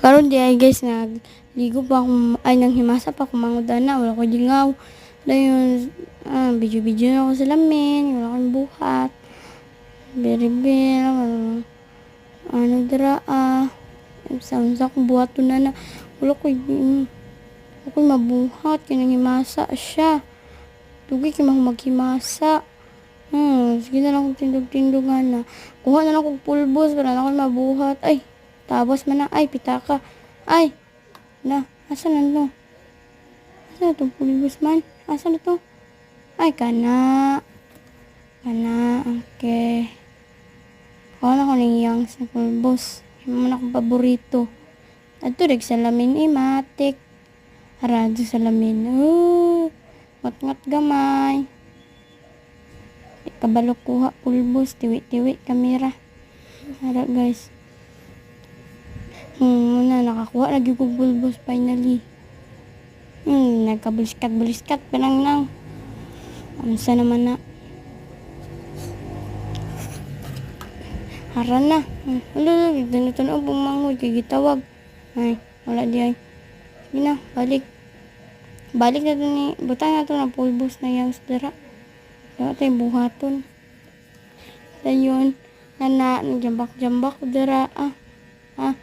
Karon di ay guys, nagligo pa ako, ay nang himasa pa ako mangudan na, wala ko dingaw. Dayon, video-video na ako sa lamin, wala akong buhat. Beribel, ano dira, sa akong buhaton na, wala ko, ako'y mabuhat, kinang himasa siya. Tugay kay maghimasa. Sige na lang kong tindog-tindogan na. Kuha na lang kong pulbos para na ako mabuhat. Ay, tapos man na. Ay, pitaka. Ay, asan na to? Asan na itong pulbos man? Asan na to? Ay, kana. Okay. Kuha na ko ng iyang sa pulbos. Yung man akong paborito. Ato, salamin matik. Arado salamin. Ngat-ngat gamay. Kabalo kuha pulbos, tiwi-tiwi kamera. Harap guys. Muna nakakuha lagi ko pulbos finally. Nagkabuliskat parang nang. Amsa naman na. Haran na. Wala, ganito na bumangod kay gitawag. Ay, wala di ay. Sige na, balik. Balik na to ni, butang na to na pulbos na yang sadara. Kaya tayo buhaton. Dayon, nagjambak-jambak dara. Hala.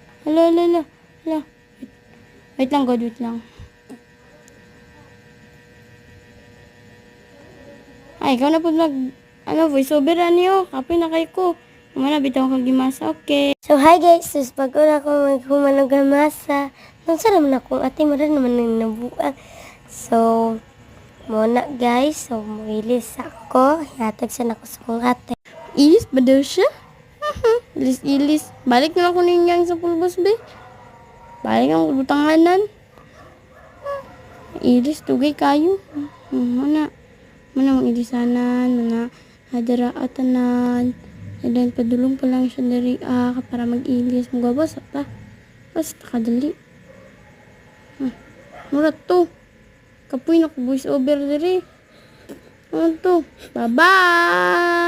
Wait lang, God, wait lang. Ay, ikaw na po voice over niyo. Kapoy na kay ko. Kumana, bitaw kang gimasa, okay. So, hi guys. Sus, pag una ko maghumanog gamasa. Nung sa naman ako, ate, maran naman nang nabuang. So, muna guys, so muilis ako, hatag siya na ko sa kong ate. Ilis ba daw siya? Ilis. Balik na ako ninyang sa pulbos, be. Balik ang butanganan. Ilis, tugay kayo. Mana mong ilisanan, mana hadara atanan. And then, padulong pa lang siya dari para mag-ilis. Magabasa ta. Basta kadali. Murat to. Kapoy na ko voice over diri. Ano to? Bye-bye!